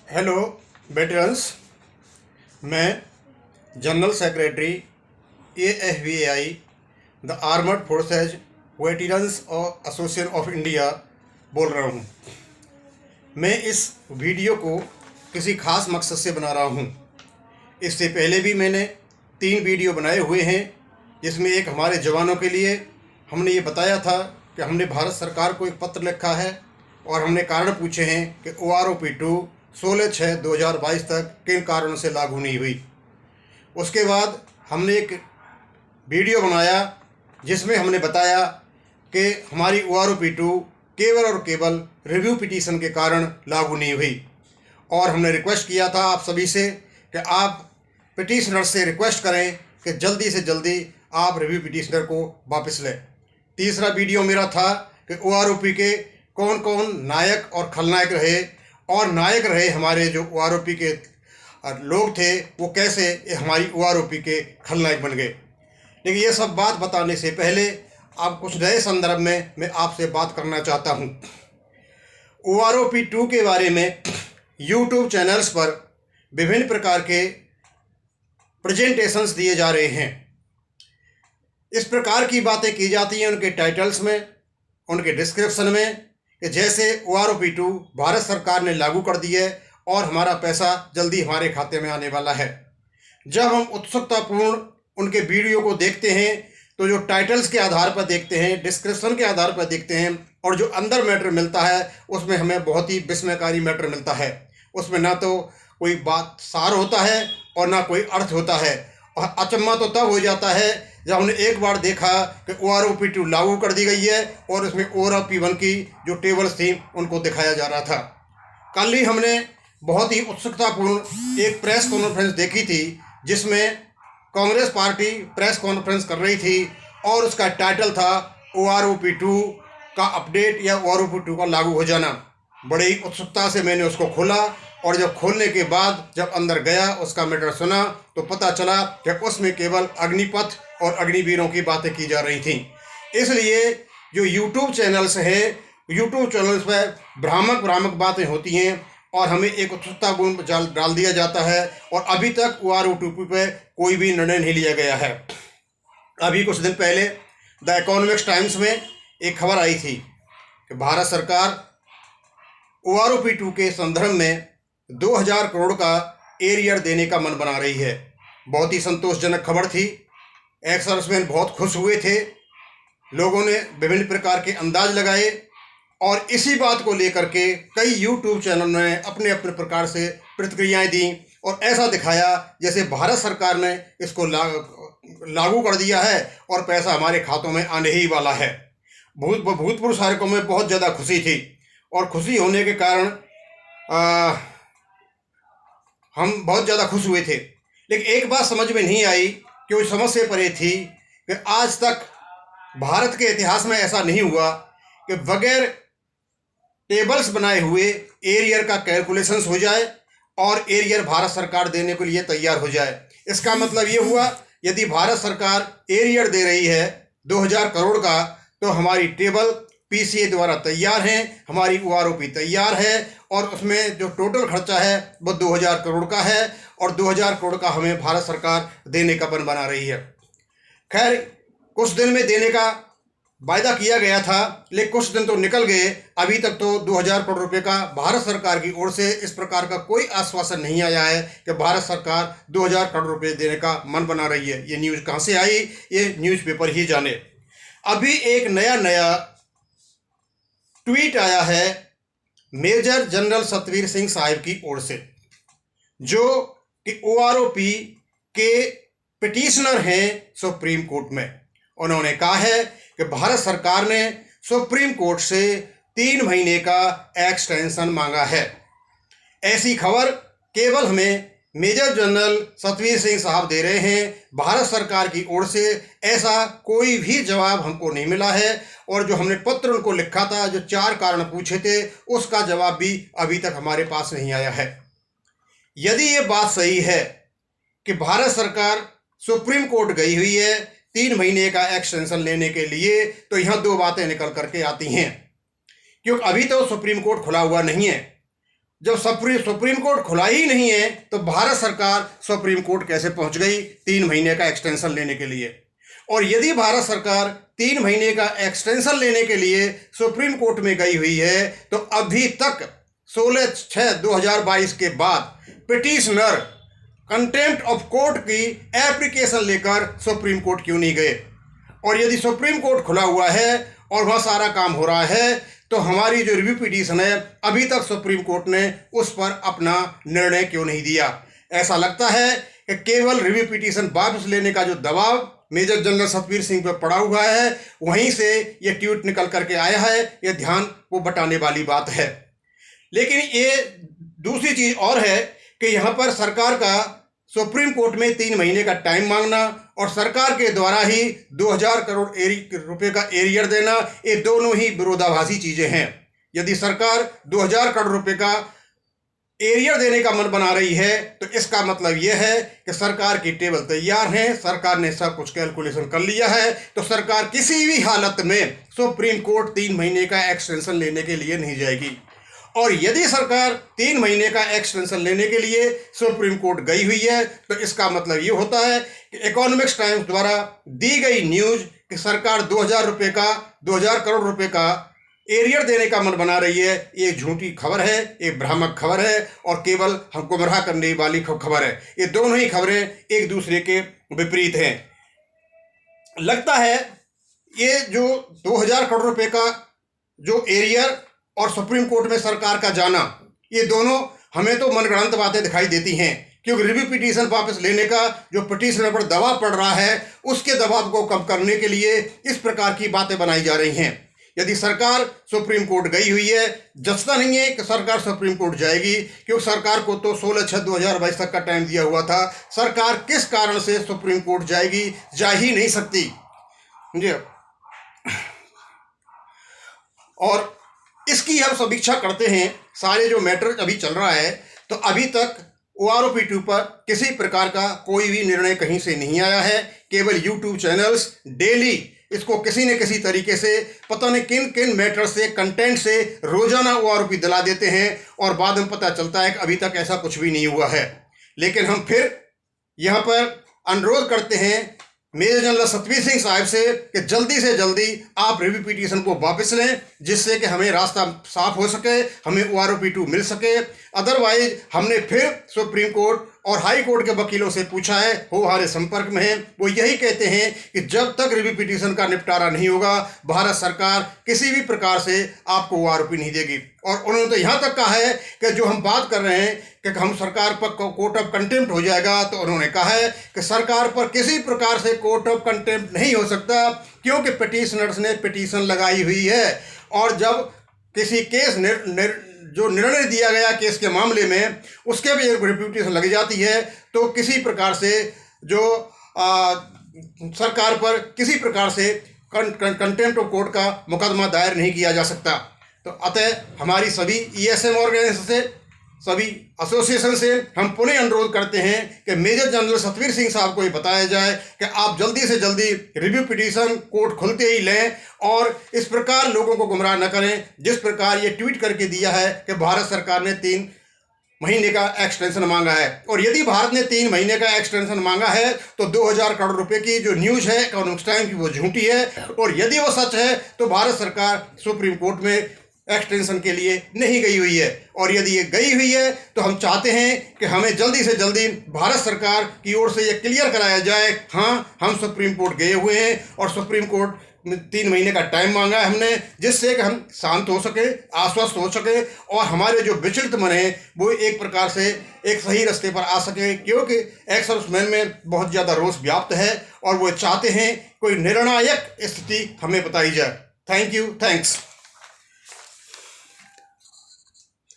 Hello veterans. मैं general secretary AFVAI the armoured forces veterans association of India बोल रहा हूँ। मैं इस वीडियो को किसी ख़ास मकसद से बना रहा हूँ। इससे पहले भी मैंने 3 वीडियो बनाए हुए हैं, जिसमें एक हमारे जवानों के लिए हमने ये बताया था कि हमने भारत सरकार को एक पत्र लिखा है और हमने कारण पूछे हैं कि OROP-2 16/6/2022 तक किन कारणों से लागू नहीं हुई। उसके बाद हमने एक वीडियो बनाया जिसमें हमने बताया कि हमारी OROP-2 केवल और केवल रिव्यू पिटीशन के कारण लागू नहीं हुई, और हमने रिक्वेस्ट किया था आप सभी से कि आप पिटीशनर से रिक्वेस्ट करें कि जल्दी से जल्दी आप रिव्यू पिटीशनर को वापस लें। तीसरा वीडियो मेरा था कि OROP के कौन कौन नायक और खलनायक रहे, और नायक रहे हमारे जो OROP के लोग थे वो कैसे हमारी OROP के खलनायक बन गए। लेकिन ये सब बात बताने से पहले आप कुछ नए संदर्भ में मैं आपसे बात करना चाहता हूँ। OROP-2 के बारे में YouTube चैनल्स पर विभिन्न प्रकार के प्रेजेंटेशंस दिए जा रहे हैं। इस प्रकार की बातें की जाती हैं उनके टाइटल्स में, उनके डिस्क्रिप्शन में, कि जैसे OROP-2 भारत सरकार ने लागू कर दी है और हमारा पैसा जल्दी हमारे खाते में आने वाला है। जब हम उत्सुकतापूर्ण उनके वीडियो को देखते हैं तो जो टाइटल्स के आधार पर देखते हैं, डिस्क्रिप्शन के आधार पर देखते हैं, और जो अंदर मैटर मिलता है उसमें हमें बहुत ही विस्मयकारी मैटर मिलता है। उसमें ना तो कोई बात सार होता है और ना कोई अर्थ होता है, और अचंभा तो तब हो जाता है जब हमने एक बार देखा कि OROP-2 लागू कर दी गई है और उसमें OROP-1 की जो टेबल्स थी उनको दिखाया जा रहा था। कल ही हमने बहुत ही उत्सुकतापूर्ण एक प्रेस कॉन्फ्रेंस देखी थी जिसमें कांग्रेस पार्टी प्रेस कॉन्फ्रेंस कर रही थी और उसका टाइटल था OROP-2 का अपडेट या OROP-2 का लागू हो जाना। बड़ी ही उत्सुकता से मैंने उसको खोला, और जब खोलने के बाद जब अंदर गया उसका मैटर सुना तो पता चला कि उसमें केवल अग्निपथ और अग्निवीरों की बातें की जा रही थी। इसलिए जो YouTube चैनल्स हैं, YouTube चैनल्स पर भ्रामक बातें होती हैं और हमें एक उत्सुकता डाल दिया जाता है, और अभी तक OROP पे कोई भी निर्णय नहीं लिया गया है। अभी कुछ दिन पहले द इकोनॉमिक्स टाइम्स में एक खबर आई थी कि भारत सरकार OROP-2 के संदर्भ में 2000 करोड़ का एरियर देने का मन बना रही है। बहुत ही संतोषजनक खबर थी। एक्स सर्विसमैन बहुत खुश हुए थे, लोगों ने विभिन्न प्रकार के अंदाज लगाए, और इसी बात को लेकर के कई YouTube चैनल ने अपने अपने प्रकार से प्रतिक्रियाएं दी और ऐसा दिखाया जैसे भारत सरकार ने इसको लागू कर दिया है और पैसा हमारे खातों में आने ही वाला है। भूतपूर्व सैनिकों में बहुत ज़्यादा खुशी थी, और खुशी होने के कारण हम बहुत ज़्यादा खुश हुए थे। लेकिन एक बात समझ में नहीं आई कि वो समझ से परे थी कि आज तक भारत के इतिहास में ऐसा नहीं हुआ कि बगैर टेबल्स बनाए हुए एरियर का कैलकुलेशंस हो जाए और एरियर भारत सरकार देने के लिए तैयार हो जाए। इसका मतलब ये हुआ यदि भारत सरकार एरियर दे रही है 2000 करोड़ का, तो हमारी टेबल PCA द्वारा तैयार है, हमारी OROP तैयार है, और उसमें जो टोटल खर्चा है वो 2000 करोड़ का है, और 2000 करोड़ का हमें भारत सरकार देने का मन बना रही है। खैर, कुछ दिन में देने का वायदा किया गया था, लेकिन कुछ दिन तो निकल गए। अभी तक तो 2000 करोड़ रुपए का भारत सरकार की ओर से इस प्रकार का कोई आश्वासन नहीं आया है कि भारत सरकार 2000 करोड़ रुपए देने का मन बना रही है। ये न्यूज़ कहाँ से आई, ये न्यूज़पेपर ही जाने। अभी एक नया ट्वीट आया है मेजर जनरल सतवीर सिंह साहिब की ओर से, जो कि OROP के पिटीशनर हैं सुप्रीम कोर्ट में। उन्होंने कहा है कि भारत सरकार ने सुप्रीम कोर्ट से 3 महीने का एक्सटेंशन मांगा है। ऐसी खबर केवल हमें मेजर जनरल सतवीर सिंह साहब दे रहे हैं। भारत सरकार की ओर से ऐसा कोई भी जवाब हमको नहीं मिला है, और जो हमने पत्र उनको लिखा था, जो 4 कारण पूछे थे, उसका जवाब भी अभी तक हमारे पास नहीं आया है। यदि ये बात सही है कि भारत सरकार सुप्रीम कोर्ट गई हुई है 3 महीने का एक्सटेंशन लेने के लिए, तो यहाँ 2 बातें निकल करके आती हैं। क्योंकि अभी तो सुप्रीम कोर्ट खुला हुआ नहीं है, जब सुप्रीम कोर्ट खुला ही नहीं है तो भारत सरकार सुप्रीम कोर्ट कैसे पहुंच गई 3 महीने का एक्सटेंशन लेने के लिए? और यदि भारत सरकार 3 महीने का एक्सटेंशन लेने के लिए सुप्रीम कोर्ट में गई हुई है तो अभी तक 16/6/2022 के बाद पिटिशनर कंटेम्प्ट ऑफ कोर्ट की एप्लीकेशन लेकर सुप्रीम कोर्ट क्यों नहीं गए? और यदि सुप्रीम कोर्ट खुला हुआ है और वहाँ सारा काम हो रहा है तो हमारी जो रिव्यू पिटीशन है अभी तक सुप्रीम कोर्ट ने उस पर अपना निर्णय क्यों नहीं दिया? ऐसा लगता है कि केवल रिव्यू पिटीशन वापस लेने का जो दबाव मेजर जनरल सतवीर सिंह पर पड़ा हुआ है वहीं से ये ट्वीट निकल करके आया है। ये ध्यान को बटाने वाली बात है। लेकिन ये दूसरी चीज़ और है कि यहाँ पर सरकार का सुप्रीम कोर्ट में 3 महीने का टाइम मांगना और सरकार के द्वारा ही 2000 करोड़ रुपए का एरियर देना, ये दोनों ही विरोधाभासी चीज़ें हैं। यदि सरकार 2000 करोड़ रुपए का एरियर देने का मन बना रही है तो इसका मतलब यह है कि सरकार की टेबल तैयार है, सरकार ने सब कुछ कैलकुलेशन कर लिया है, तो सरकार किसी भी हालत में सुप्रीम कोर्ट 3 महीने का एक्सटेंशन लेने के लिए नहीं जाएगी। और यदि सरकार 3 महीने का एक्सटेंशन लेने के लिए सुप्रीम कोर्ट गई हुई है तो इसका मतलब ये होता है कि इकोनॉमिक्स टाइम्स द्वारा दी गई न्यूज़ कि सरकार 2000 करोड़ रुपए का एरियर देने का मन बना रही है, ये झूठी खबर है, ये भ्रामक खबर है और केवल हम गुमराह करने वाली खबर है। ये दोनों ही खबरें एक दूसरे के विपरीत हैं। लगता है ये जो 2000 करोड़ रुपए का जो एरियर और सुप्रीम कोर्ट में सरकार का जाना, ये दोनों हमें तो मनगढ़ंत बातें दिखाई देती हैं, क्योंकि रिव्यू पिटीशन वापस लेने का जो पिटीशनर पर दबाव पड़ रहा है उसके दबाव को कम करने के लिए इस प्रकार की बातें बनाई जा रही हैं। यदि सरकार सुप्रीम कोर्ट गई हुई है, जचता नहीं है कि सरकार सुप्रीम कोर्ट जाएगी, क्योंकि सरकार को तो 16/6/2022 तक का टाइम दिया हुआ था। सरकार किस कारण से सुप्रीम कोर्ट जाएगी? जा ही नहीं सकती जी। और इसकी हम समीक्षा करते हैं, सारे जो मैटर अभी चल रहा है, तो अभी तक OROP2 पर किसी प्रकार का कोई भी निर्णय कहीं से नहीं आया है। केवल यूट्यूब चैनल्स डेली इसको किसी न किसी तरीके से पता नहीं किन किन मैटर से, कंटेंट से रोजाना OROP दिला देते हैं और बाद में पता चलता है कि अभी तक ऐसा कुछ भी नहीं हुआ है। लेकिन हम फिर यहाँ पर अनुरोध करते हैं मेजर जनरल सतवीर सिंह साहब से जल्दी जल्दी आप रिव्यू पिटीशन को वापस लें, जिससे कि हमें रास्ता साफ हो सके, हमें OROP2 मिल सके। अदरवाइज हमने फिर सुप्रीम कोर्ट और हाई कोर्ट के वकीलों से पूछा है, वो हमारे संपर्क में हैं, वो यही कहते हैं कि जब तक रिव्यू पिटीशन का निपटारा नहीं होगा भारत सरकार किसी भी प्रकार से आपको OROP नहीं देगी। और उन्होंने तो यहाँ तक कहा है कि जो हम बात कर रहे हैं कि हम सरकार पर कोर्ट ऑफ कंटेम्प्ट हो जाएगा, तो उन्होंने कहा है कि सरकार पर किसी प्रकार से कोर्ट ऑफ कंटेम्प्ट नहीं हो सकता, क्योंकि पिटीशनर्स ने पिटीशन लगाई हुई है। और जब किसी केस जो निर्णय दिया गया केस के मामले में उसके भी एक रिप्यूटेशन लग जाती है, तो किसी प्रकार से जो सरकार पर किसी प्रकार से कंटेम्प्ट ऑफ कोर्ट का मुकदमा दायर नहीं किया जा सकता। तो अतः हमारी सभी ESM ऑर्गेनाइजेशन से, सभी एसोसिएशन से हम पुनः अनुरोध करते हैं कि मेजर जनरल सतवीर सिंह साहब को ये बताया जाए कि आप जल्दी से जल्दी रिव्यू पिटीशन कोर्ट खुलते ही लें और इस प्रकार लोगों को गुमराह न करें जिस प्रकार ये ट्वीट करके दिया है कि भारत सरकार ने 3 महीने का एक्सटेंशन मांगा है। और यदि भारत ने 3 महीने का एक्सटेंशन मांगा है तो 2000 करोड़ रुपए की जो न्यूज़ है इकोनॉमिक्स टाइम्स की वो झूठी है, और यदि वो सच है तो भारत सरकार सुप्रीम कोर्ट में एक्सटेंशन के लिए नहीं गई हुई है। और यदि ये गई हुई है तो हम चाहते हैं कि हमें जल्दी से जल्दी भारत सरकार की ओर से ये क्लियर कराया जाए, हाँ हम सुप्रीम कोर्ट गए हुए हैं और सुप्रीम कोर्ट में 3 महीने का टाइम मांगा है हमने, जिससे कि हम शांत हो सके, आश्वस्त हो सके और हमारे जो विचलित मन है वो एक प्रकार से एक सही रास्ते पर आ सके, क्योंकि एक्स सर्विसमैन में बहुत ज़्यादा रोष व्याप्त है और वो चाहते हैं कोई निर्णायक स्थिति हमें बताई जाए। Thank you, thanks.